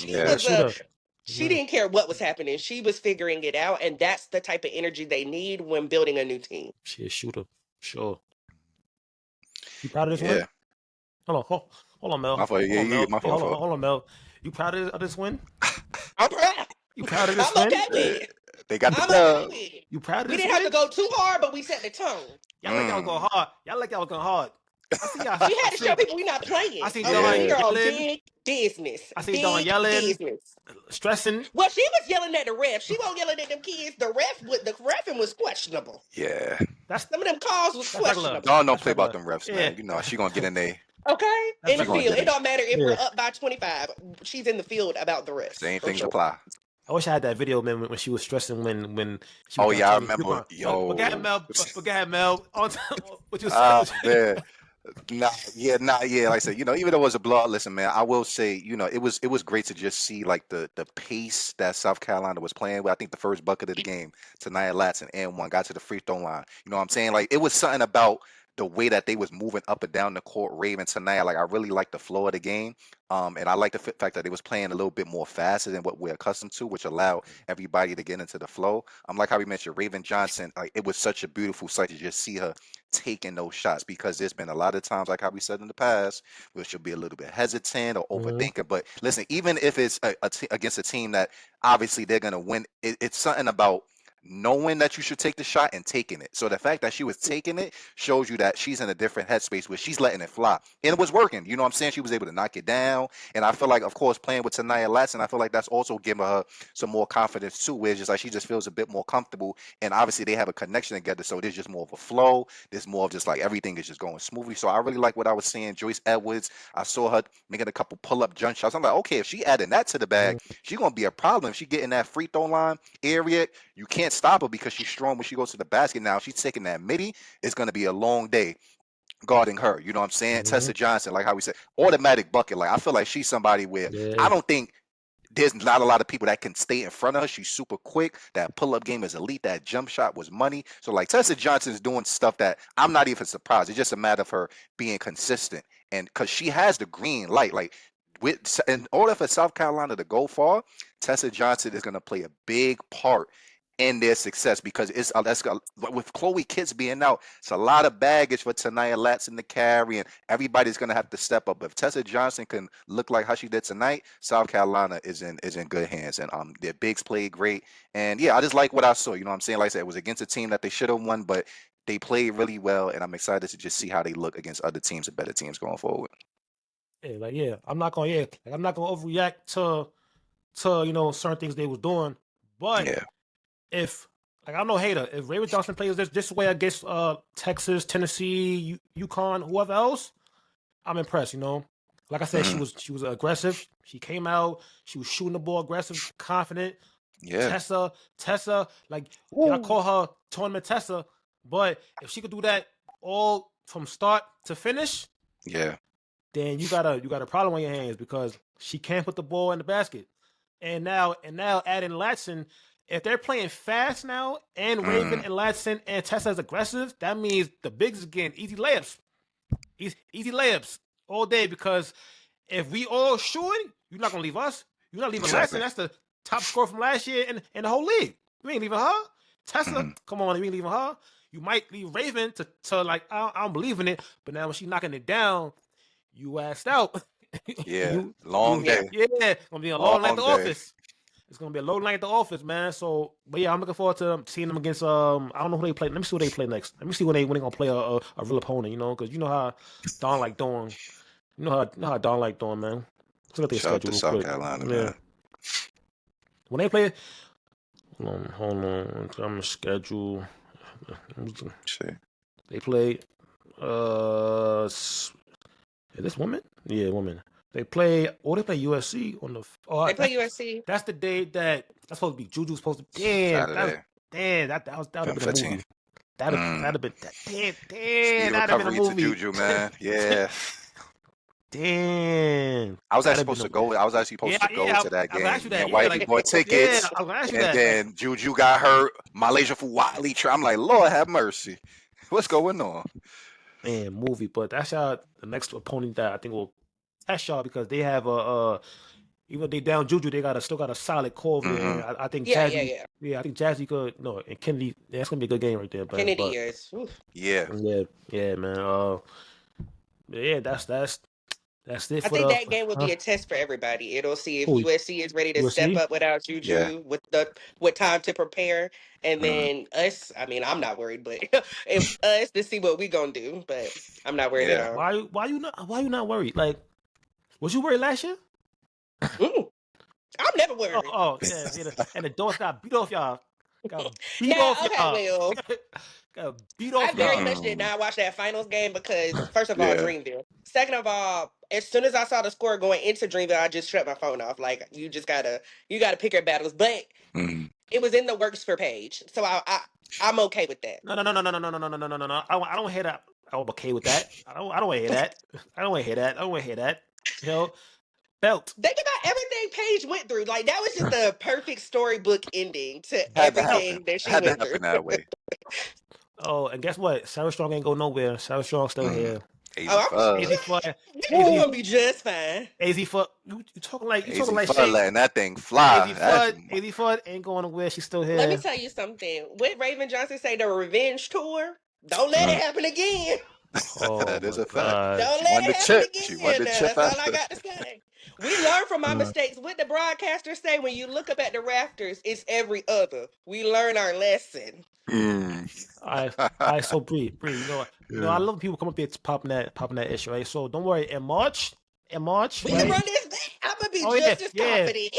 [SPEAKER 3] She didn't care what was happening. She was figuring it out, and that's the type of energy they need when building a new team.
[SPEAKER 1] She a shooter, sure. You proud of this win? Hold on, Mel. Hold on, Mel. You proud of this win?
[SPEAKER 3] I'm proud.
[SPEAKER 1] You proud of this win?
[SPEAKER 3] I'm okay with it.
[SPEAKER 2] They got the dub.
[SPEAKER 1] You proud of this win?
[SPEAKER 3] We didn't have to go too hard, but we set the tone.
[SPEAKER 1] Y'all like y'all going hard. I see y'all.
[SPEAKER 3] We had to show people we're not playing.
[SPEAKER 1] I see
[SPEAKER 3] y'all yelling. Business.
[SPEAKER 1] I see Dawn
[SPEAKER 3] Big
[SPEAKER 1] yelling,
[SPEAKER 3] business.
[SPEAKER 1] stressing.
[SPEAKER 3] Well, she was yelling at the ref. She wasn't yelling at them kids. The refing was questionable.
[SPEAKER 2] Yeah.
[SPEAKER 1] That's
[SPEAKER 3] Some of them calls was
[SPEAKER 1] regular.
[SPEAKER 3] questionable.
[SPEAKER 2] Dawn don't
[SPEAKER 1] That's
[SPEAKER 2] play about
[SPEAKER 1] regular.
[SPEAKER 2] them refs,
[SPEAKER 1] Yeah.
[SPEAKER 2] man. You know, she gonna get in there.
[SPEAKER 3] Okay,
[SPEAKER 1] That's
[SPEAKER 3] in the
[SPEAKER 2] She gonna
[SPEAKER 3] field.
[SPEAKER 2] get
[SPEAKER 3] It
[SPEAKER 2] in.
[SPEAKER 3] don't matter if
[SPEAKER 1] Yeah.
[SPEAKER 3] we're up by 25. She's in the field about the refs
[SPEAKER 2] Same
[SPEAKER 3] for
[SPEAKER 2] things
[SPEAKER 3] sure.
[SPEAKER 2] apply.
[SPEAKER 1] I wish I had that video, man, when she was stressing when she was
[SPEAKER 2] Oh
[SPEAKER 1] down
[SPEAKER 2] yeah, I
[SPEAKER 1] Tony
[SPEAKER 2] remember.
[SPEAKER 1] coupon. But go ahead,
[SPEAKER 2] Yo.
[SPEAKER 1] Mel. But go ahead, Mel. On what you
[SPEAKER 2] Ah
[SPEAKER 1] said.
[SPEAKER 2] man. Yeah. Like I said, even though it was a blowout, listen, man, I will say, it was great to just see like the pace that South Carolina was playing with. I think the first bucket of the game, Tania Latson and one got to the free throw line. You know what I'm saying? Like it was something about the way that they was moving up and down the court, Raven Tania. Like I really like the flow of the game. And I like the fact that they was playing a little bit more faster than what we're accustomed to, which allowed everybody to get into the flow. Like how we mentioned, Raven Johnson. Like it was such a beautiful sight to just see her taking those shots, because there's been a lot of times, like how we said in the past, where she'll be a little bit hesitant or
[SPEAKER 1] Mhm.
[SPEAKER 2] overthinking. But listen, even if it's against a team that obviously they're gonna win, it's something about knowing that you should take the shot and taking it. So the fact that she was taking it shows you that she's in a different headspace where she's letting it fly, and it was working. You know what I'm saying? She was able to knock it down, and I feel like, of course, playing with Tania Latson, I feel like that's also giving her some more confidence too. Where it's just like she just feels a bit more comfortable, and obviously they have a connection together, so there's just more of a flow. There's more of just like everything is just going smoothly. So I really like what I was seeing. Joyce Edwards, I saw her making a couple pull-up jump shots. I'm like, okay, if she adding that to the bag, she's gonna be a problem. If she get in that free throw line area, you can't stop her because she's strong when she goes to the basket. Now, if she's taking that midi, it's gonna be a long day guarding her. You know what I'm saying?
[SPEAKER 1] Mhm.
[SPEAKER 2] Tessa Johnson, like how we said, automatic bucket. Like I feel like she's somebody where
[SPEAKER 1] Yeah.
[SPEAKER 2] I don't think there's not a lot of people that can stay in front of her. She's super quick. That pull-up game is elite. That jump shot was money. So like Tessa Johnson is doing stuff that I'm not even surprised. It's just a matter of her being consistent, and because she has the green light, like in order for South Carolina to go far, Tessa Johnson is going to play a big part in their success, because with Chloe Kitts being out, it's a lot of baggage for Tania Latson to carry, and everybody's gonna have to step up. But if Tessa Johnson can look like how she did tonight, South Carolina is in good hands, and their bigs played great. And yeah, I just like what I saw. You know what I'm saying? Like I said, it was against a team that they should have won, but they played really well, and I'm excited to just see how they look against other teams and better teams going forward.
[SPEAKER 1] Yeah, I'm not gonna overreact to certain things they was doing, but
[SPEAKER 2] Yeah.
[SPEAKER 1] if like I'm no hater, if Raven Johnson plays this way against Texas, Tennessee, UConn, whoever else, I'm impressed. Like I said,
[SPEAKER 2] Mhm.
[SPEAKER 1] she was aggressive. She came out, she was shooting the ball aggressive, confident.
[SPEAKER 2] Yeah.
[SPEAKER 1] Tessa, like y'all call her tournament Tessa, but if she could do that all from start to finish,
[SPEAKER 2] Yeah.
[SPEAKER 1] then you got a problem on your hands, because she can't put the ball in the basket. And now adding Latson, if they're playing fast now, and Raven
[SPEAKER 2] Mm.
[SPEAKER 1] and Latson and Tessa is aggressive, that means the bigs again easy layups, easy layups all day. Because if we all shooting, you're not gonna leave us. You're not leaving Latson.
[SPEAKER 2] Exactly.
[SPEAKER 1] That's the top scorer from last year in the whole league. You ain't leaving her. Tessa,
[SPEAKER 2] Mhm.
[SPEAKER 1] come on, you ain't leaving her. You might leave Raven to like I don't believe in it, but now when she's knocking it down, you asked out.
[SPEAKER 2] Yeah. Long
[SPEAKER 3] Yeah.
[SPEAKER 2] day.
[SPEAKER 1] Yeah, gonna be a long night at the
[SPEAKER 2] Long day.
[SPEAKER 1] office. It's gonna be a long night at the office, man. So, but yeah, I'm looking forward to seeing them against. I don't know who they play. Let me see who they play next. Let me see when they gonna play a real opponent. Because you know how Don like doing. You know how Don like doing, man. Let's look at their
[SPEAKER 2] Shout out
[SPEAKER 1] schedule
[SPEAKER 2] to
[SPEAKER 1] real
[SPEAKER 2] South
[SPEAKER 1] quick.
[SPEAKER 2] Carolina,
[SPEAKER 1] Yeah,
[SPEAKER 2] man.
[SPEAKER 1] when they play. Hold on. I'm gonna schedule.
[SPEAKER 2] Shit.
[SPEAKER 1] They play. Is this women? Yeah, women. They play. Or they play USC on the. Oh,
[SPEAKER 3] They play USC.
[SPEAKER 1] that's the day that's supposed to be Juju's supposed to. Damn,
[SPEAKER 2] Saturday.
[SPEAKER 1] that would have been a
[SPEAKER 2] 15.
[SPEAKER 1] movie. That'd
[SPEAKER 2] Mm.
[SPEAKER 1] have been that.
[SPEAKER 2] Speedy
[SPEAKER 1] That'd have been a
[SPEAKER 2] recovery to
[SPEAKER 1] movie.
[SPEAKER 2] Juju, man. Yeah.
[SPEAKER 1] Damn,
[SPEAKER 2] I was actually
[SPEAKER 1] that'd been
[SPEAKER 2] supposed to go. I was actually supposed to go to that
[SPEAKER 1] I was gonna ask
[SPEAKER 2] game.
[SPEAKER 1] you
[SPEAKER 2] Me
[SPEAKER 1] that.
[SPEAKER 2] and
[SPEAKER 1] Yeah,
[SPEAKER 2] Whitey
[SPEAKER 1] like
[SPEAKER 2] bought tickets,
[SPEAKER 1] I was gonna ask you
[SPEAKER 2] and
[SPEAKER 1] that.
[SPEAKER 2] then Juju got hurt. Malaysia for Wiley. I'm like, Lord have mercy. What's going on?
[SPEAKER 1] Man, movie, but that's the next opponent that I think will test y'all, because they have even though they down Juju, they still got a solid core over there.
[SPEAKER 2] Hmm.
[SPEAKER 1] And I think
[SPEAKER 3] Yeah,
[SPEAKER 1] Jazzy,
[SPEAKER 3] yeah.
[SPEAKER 1] I think Jazzy could and Kennedy. That's gonna be a good game right there, man.
[SPEAKER 3] Kennedy
[SPEAKER 1] But
[SPEAKER 3] is. Oof.
[SPEAKER 2] Yeah.
[SPEAKER 1] yeah, man. Yeah, that's it
[SPEAKER 3] I
[SPEAKER 1] for
[SPEAKER 3] think
[SPEAKER 1] the
[SPEAKER 3] that game will be a test for everybody. It'll see if
[SPEAKER 1] who
[SPEAKER 3] USC is ready to step
[SPEAKER 1] USC.
[SPEAKER 3] up without
[SPEAKER 2] Yeah.
[SPEAKER 3] Juju, with time to prepare, and
[SPEAKER 2] Mhm.
[SPEAKER 3] then us. I mean, I'm not worried, but if us to see what we gonna do. But I'm not worried at
[SPEAKER 2] Yeah.
[SPEAKER 3] all.
[SPEAKER 1] Why you not worried? Like, was you worried last year?
[SPEAKER 3] Mm, I'm never
[SPEAKER 1] Oh,
[SPEAKER 3] worried.
[SPEAKER 1] yeah. And the doors got beat off y'all. Got beat
[SPEAKER 3] Now,
[SPEAKER 1] off
[SPEAKER 3] okay,
[SPEAKER 1] y'all.
[SPEAKER 3] Will.
[SPEAKER 1] Got beat
[SPEAKER 3] I
[SPEAKER 1] off
[SPEAKER 3] very
[SPEAKER 1] y'all.
[SPEAKER 3] much did not watch that finals game because, first of all,
[SPEAKER 2] Yeah.
[SPEAKER 3] Dreamville. Second of all, as soon as I saw the score going into Dreamville, I just shut my phone off. Like you gotta pick your battles. But
[SPEAKER 2] Mm.
[SPEAKER 3] it was in the works for Paige, so I'm okay with that.
[SPEAKER 1] No. I don't hear that. I'm okay with that. I don't want to hear that. I don't want to hear that. I don't want to hear that. You know, belt.
[SPEAKER 3] Think about everything Paige went through. Like that was just the perfect storybook ending to
[SPEAKER 2] Had to happen.
[SPEAKER 3] everything that she
[SPEAKER 2] Had to
[SPEAKER 3] went through.
[SPEAKER 2] happen that way.
[SPEAKER 1] Oh, and guess what? Sarah Strong ain't go nowhere. Sarah Strong still here.
[SPEAKER 2] Easy
[SPEAKER 3] Oh, I'm
[SPEAKER 2] for
[SPEAKER 1] Easy for
[SPEAKER 3] we're
[SPEAKER 1] AZ
[SPEAKER 3] gonna be just fine.
[SPEAKER 1] AZ for you talking like
[SPEAKER 2] Easy for
[SPEAKER 1] Shay.
[SPEAKER 2] letting that thing fly. That's
[SPEAKER 1] AZ Fudd ain't going nowhere. She's still
[SPEAKER 3] Let me
[SPEAKER 1] here.
[SPEAKER 3] tell you something. What Raven Johnson say the revenge tour? Don't let it happen again.
[SPEAKER 1] Oh
[SPEAKER 2] that is
[SPEAKER 1] my
[SPEAKER 2] a fact.
[SPEAKER 1] god.
[SPEAKER 3] Don't
[SPEAKER 2] She
[SPEAKER 3] let
[SPEAKER 2] won
[SPEAKER 3] it
[SPEAKER 2] the
[SPEAKER 3] happen
[SPEAKER 2] chip. She won
[SPEAKER 3] again.
[SPEAKER 2] the chip
[SPEAKER 3] That's all I
[SPEAKER 2] after.
[SPEAKER 3] got to say. We learn from our
[SPEAKER 1] Uh,
[SPEAKER 3] mistakes. What the broadcasters say when you look up at the rafters, it's every other. We learn our lesson.
[SPEAKER 2] Mm.
[SPEAKER 1] I so Bree, I
[SPEAKER 2] Yeah.
[SPEAKER 1] love when people come up here to popping that issue, right? So don't worry. In March,
[SPEAKER 3] We can
[SPEAKER 1] right?
[SPEAKER 3] run this back. I'm gonna be
[SPEAKER 1] Oh yeah,
[SPEAKER 3] just as
[SPEAKER 1] yeah.
[SPEAKER 3] confident.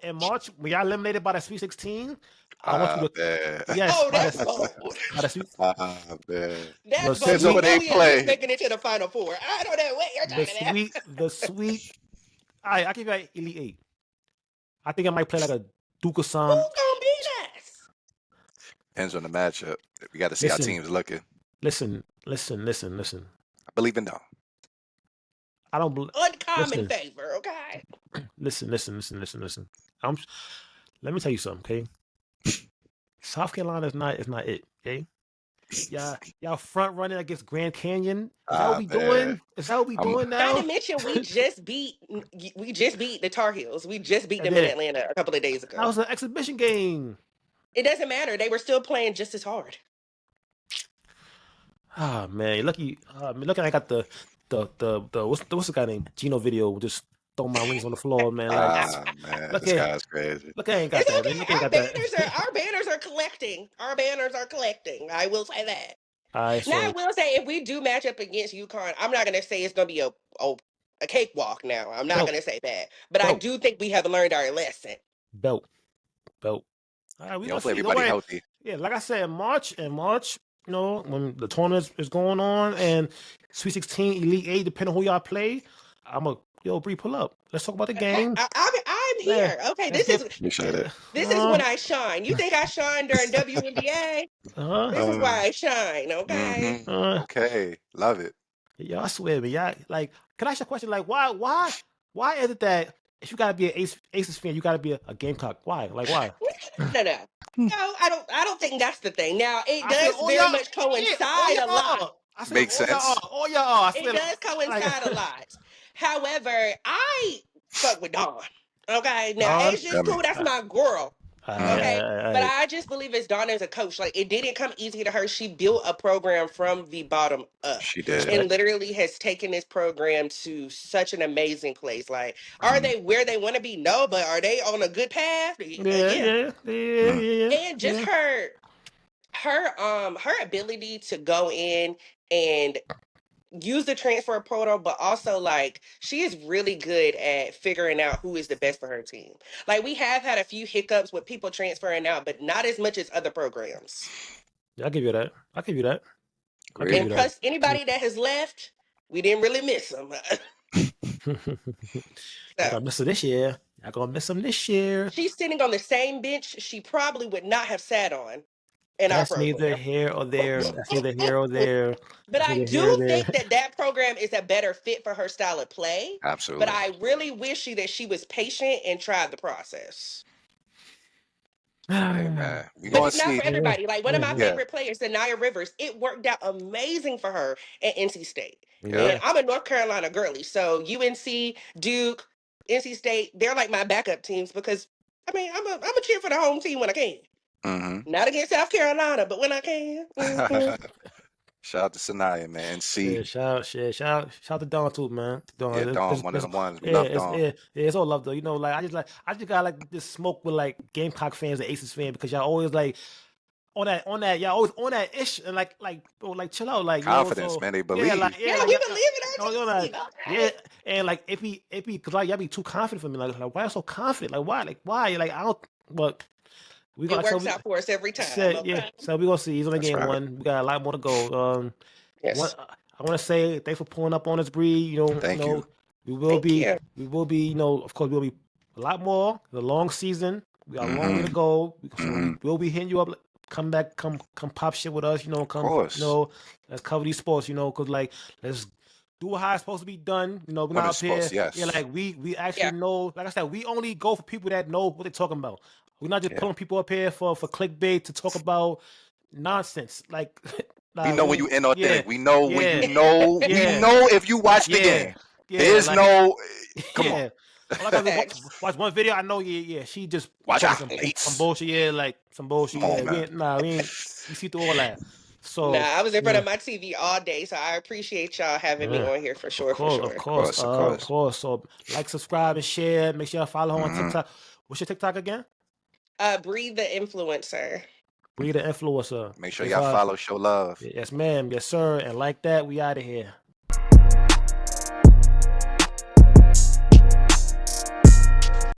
[SPEAKER 1] In March, when y'all eliminated by the Sweet 16, I want
[SPEAKER 2] Ah,
[SPEAKER 1] you to
[SPEAKER 2] man.
[SPEAKER 1] yes,
[SPEAKER 3] Oh, that's bold.
[SPEAKER 1] by the sweet
[SPEAKER 2] Ah, man.
[SPEAKER 1] the
[SPEAKER 3] That's bold.
[SPEAKER 2] Depends on
[SPEAKER 3] You
[SPEAKER 2] who
[SPEAKER 1] sweet
[SPEAKER 3] know
[SPEAKER 2] they
[SPEAKER 3] we at least
[SPEAKER 2] play.
[SPEAKER 3] making it to the final four. I don't know what you're talking about.
[SPEAKER 1] the sweet. I give you an Elite Eight. I think I might play like a Duke or some.
[SPEAKER 3] Who's gonna beat us?
[SPEAKER 2] Depends on the matchup. We got to see how
[SPEAKER 1] Listen,
[SPEAKER 2] teams looking.
[SPEAKER 1] listen.
[SPEAKER 2] I believe in them.
[SPEAKER 1] I don't believe.
[SPEAKER 3] Uncommon
[SPEAKER 1] Listen,
[SPEAKER 3] favor, okay?
[SPEAKER 1] listen. I'm. Let me tell you something, okay? South Carolina is not it, okay? Y'all front running against Grand Canyon. Is that what
[SPEAKER 2] Ah,
[SPEAKER 1] we
[SPEAKER 2] man.
[SPEAKER 1] doing? Is that what we
[SPEAKER 2] I'm
[SPEAKER 1] doing
[SPEAKER 3] Not
[SPEAKER 1] now?
[SPEAKER 3] to mention we just beat the Tar Heels. We just beat
[SPEAKER 1] And
[SPEAKER 3] them in
[SPEAKER 1] then
[SPEAKER 3] Atlanta a couple of days
[SPEAKER 1] that
[SPEAKER 3] ago.
[SPEAKER 1] was an exhibition game.
[SPEAKER 3] It doesn't matter. They were still playing just as hard.
[SPEAKER 1] Ah man, lucky. Looking, I got the what's the guy named Gino video just throwing my rings on the floor, man. Like,
[SPEAKER 2] man.
[SPEAKER 1] look
[SPEAKER 2] This
[SPEAKER 1] at
[SPEAKER 2] guy's crazy.
[SPEAKER 1] look, I ain't got
[SPEAKER 3] It's
[SPEAKER 1] that, man.
[SPEAKER 3] okay.
[SPEAKER 1] Look, I ain't got that.
[SPEAKER 3] Our banners are collecting. Our banners are collecting. I will say that.
[SPEAKER 1] All right,
[SPEAKER 3] Now I
[SPEAKER 1] so
[SPEAKER 3] will say if we do match up against UConn, I'm not gonna say it's gonna be a cakewalk now. I'm not
[SPEAKER 1] belt,
[SPEAKER 3] gonna say that. But I
[SPEAKER 1] belt,
[SPEAKER 3] do think we have learned our lesson.
[SPEAKER 1] belt, belt. All right, we
[SPEAKER 2] You
[SPEAKER 1] gonna
[SPEAKER 2] don't play
[SPEAKER 1] see. Don't
[SPEAKER 2] everybody
[SPEAKER 1] worry.
[SPEAKER 2] healthy.
[SPEAKER 1] Yeah, like I said, in March, when the tournament is going on and Sweet 16, Elite Eight, depending on who y'all play, Bree, pull up. Let's talk about the game.
[SPEAKER 3] I'm
[SPEAKER 1] Yeah,
[SPEAKER 3] here. Okay,
[SPEAKER 1] let's get.
[SPEAKER 2] Appreciate it.
[SPEAKER 3] this is when I shine. You think I shine during WNBA?
[SPEAKER 1] Uh,
[SPEAKER 3] This is
[SPEAKER 2] Uh,
[SPEAKER 3] why I shine. Okay.
[SPEAKER 1] uh,
[SPEAKER 2] okay. Love it.
[SPEAKER 1] yeah, I swear, man. Yeah, like, can I ask you a question? Like, why is it that if you gotta be an Aces fan, you gotta be a Gamecock? Why? Like, why?
[SPEAKER 3] No. No, I don't think that's the thing. Now it
[SPEAKER 1] I said,
[SPEAKER 3] does
[SPEAKER 1] oh
[SPEAKER 3] very
[SPEAKER 1] y'all,
[SPEAKER 3] much
[SPEAKER 1] yeah, oh
[SPEAKER 3] coincide a lot.
[SPEAKER 1] y'all. I said,
[SPEAKER 2] Makes sense.
[SPEAKER 1] oh y'all. I
[SPEAKER 3] It
[SPEAKER 1] swear,
[SPEAKER 3] does
[SPEAKER 1] like,
[SPEAKER 3] coincide a lot. However, I fuck with Dawn. Okay. Now
[SPEAKER 1] Don.
[SPEAKER 3] Ace just
[SPEAKER 2] I mean,
[SPEAKER 3] cool, that's my girl. Okay. But
[SPEAKER 1] I,
[SPEAKER 3] I just believe it's Dawn as a coach. Like it didn't come easy to her. She built a program from the bottom up
[SPEAKER 2] she
[SPEAKER 1] said
[SPEAKER 2] did.
[SPEAKER 3] and literally has taken this program to such an amazing place. Like, are
[SPEAKER 2] Mm,
[SPEAKER 3] they where they want to be? No, but are they on a good path? Yeah.
[SPEAKER 2] mm.
[SPEAKER 3] And just
[SPEAKER 1] yeah.
[SPEAKER 3] her ability to go in and use the transfer portal, but also like she is really good at figuring out who is the best for her team. Like we have had a few hiccups with people transferring out, but not as much as other programs.
[SPEAKER 1] I'll give you that. I'll give you that. I'll give
[SPEAKER 2] Agreed.
[SPEAKER 3] And
[SPEAKER 1] you that.
[SPEAKER 3] plus, anybody that has left, we didn't really miss them.
[SPEAKER 1] I
[SPEAKER 3] So
[SPEAKER 1] gonna miss her this year. I gonna miss him this year.
[SPEAKER 3] she's sitting on the same bench she probably would not have sat on in our
[SPEAKER 1] That's neither
[SPEAKER 3] program.
[SPEAKER 1] here or there. That's neither here or there.
[SPEAKER 3] But
[SPEAKER 1] That's
[SPEAKER 3] I
[SPEAKER 1] neither here or
[SPEAKER 3] do
[SPEAKER 1] there.
[SPEAKER 3] think that program is a better fit for her style of play. But
[SPEAKER 2] Absolutely.
[SPEAKER 3] I really wish that she was patient and tried the process.
[SPEAKER 2] Hey, man. We
[SPEAKER 3] But
[SPEAKER 2] going
[SPEAKER 3] it's
[SPEAKER 2] to
[SPEAKER 3] not
[SPEAKER 2] see.
[SPEAKER 3] for everybody. Like one of my
[SPEAKER 1] Yeah.
[SPEAKER 2] Yeah.
[SPEAKER 3] favorite players, Sanaya Rivers, it worked out amazing for her at NC State.
[SPEAKER 2] Yeah.
[SPEAKER 3] And
[SPEAKER 1] Yeah.
[SPEAKER 3] I'm a North Carolina girly, so UNC, Duke, NC State, they're like my backup teams because I mean I'm a cheer for the home team when I can.
[SPEAKER 2] Mm-hmm.
[SPEAKER 3] Not against South Carolina, but when I can. Mhm.
[SPEAKER 2] Shout out to Sanaya, man. And
[SPEAKER 1] Yeah,
[SPEAKER 2] see.
[SPEAKER 1] shout to Dawn too, man.
[SPEAKER 2] Yeah,
[SPEAKER 1] Dawn,
[SPEAKER 2] Dawn, one of them ones. We
[SPEAKER 1] yeah,
[SPEAKER 2] love Dawn.
[SPEAKER 1] it's all love though. Like I just got like this smoke with like Gamecock fans and Aces fans because y'all always like on that, y'all always on that ish, and bro, like chill out, like
[SPEAKER 2] Confidence,
[SPEAKER 1] so
[SPEAKER 2] man. They
[SPEAKER 1] yeah,
[SPEAKER 2] believe.
[SPEAKER 1] like
[SPEAKER 3] Yeah, we believe in our
[SPEAKER 1] like,
[SPEAKER 3] team.
[SPEAKER 1] yeah,
[SPEAKER 3] Okay.
[SPEAKER 1] and like if he, cause like y'all be too confident for me, like why you so confident, like why, like I don't, but we got
[SPEAKER 3] It
[SPEAKER 1] like so
[SPEAKER 3] works
[SPEAKER 1] we
[SPEAKER 3] out for us every time.
[SPEAKER 1] said, yeah,
[SPEAKER 3] Okay.
[SPEAKER 1] so we gonna see. He's on
[SPEAKER 2] That's
[SPEAKER 1] game
[SPEAKER 2] right.
[SPEAKER 1] one. We got a lot more to go. One,
[SPEAKER 3] Yes.
[SPEAKER 1] I want to say thanks for pulling up on us, Bree.
[SPEAKER 2] Thank you.
[SPEAKER 1] We will
[SPEAKER 3] Thank
[SPEAKER 1] be,
[SPEAKER 3] you.
[SPEAKER 1] of course, we'll be a lot more. The long season, we got a long way to
[SPEAKER 2] Mm-hmm.
[SPEAKER 1] go. So
[SPEAKER 2] Mm-hmm.
[SPEAKER 1] we'll be hitting you up. Come back, come pop shit with us.
[SPEAKER 2] Of
[SPEAKER 1] Come,
[SPEAKER 2] course.
[SPEAKER 1] let's cover these sports. Cause like let's do how it's supposed to be done. We're not
[SPEAKER 2] Women's
[SPEAKER 1] up here.
[SPEAKER 2] sports,
[SPEAKER 1] Yeah,
[SPEAKER 2] yes.
[SPEAKER 1] like we actually
[SPEAKER 3] Yeah.
[SPEAKER 1] know. Like I said, we only go for people that know what they're talking about. We're not just
[SPEAKER 2] Yeah.
[SPEAKER 1] pulling people up here for clickbait to talk about nonsense. Like,
[SPEAKER 2] We
[SPEAKER 1] nah,
[SPEAKER 2] know when you
[SPEAKER 1] yeah,
[SPEAKER 2] inauthentic. We know when you
[SPEAKER 1] yeah,
[SPEAKER 2] know. We
[SPEAKER 1] yeah,
[SPEAKER 2] know if you watch the
[SPEAKER 1] yeah,
[SPEAKER 2] game.
[SPEAKER 1] yeah.
[SPEAKER 2] There's
[SPEAKER 1] Like,
[SPEAKER 2] no. Come on.
[SPEAKER 1] yeah. All I gotta do is
[SPEAKER 3] Facts.
[SPEAKER 1] watch one video. I know, yeah. She just
[SPEAKER 2] Watch
[SPEAKER 1] talking some
[SPEAKER 2] athletes.
[SPEAKER 1] bullshit. Yeah, like some bullshit.
[SPEAKER 2] Come on,
[SPEAKER 1] Yeah,
[SPEAKER 2] man.
[SPEAKER 1] we see through all that.
[SPEAKER 3] Nah,
[SPEAKER 1] So
[SPEAKER 3] I was in front
[SPEAKER 1] yeah,
[SPEAKER 3] of my TV all day, so I appreciate y'all having me
[SPEAKER 1] yeah.
[SPEAKER 3] on here for
[SPEAKER 1] Of
[SPEAKER 3] sure, for
[SPEAKER 1] course,
[SPEAKER 3] sure.
[SPEAKER 2] Of course, of
[SPEAKER 1] of
[SPEAKER 2] course.
[SPEAKER 1] course. So like, subscribe, and share. Make sure you follow her on
[SPEAKER 2] Hmm.
[SPEAKER 1] TikTok. What's your TikTok again?
[SPEAKER 3] Breathe the influencer.
[SPEAKER 1] Breed the influencer.
[SPEAKER 2] Make sure
[SPEAKER 1] Give
[SPEAKER 2] y'all
[SPEAKER 1] her,
[SPEAKER 2] follow, show love.
[SPEAKER 1] yes, ma'am, yes, sir. And like that, we out of here.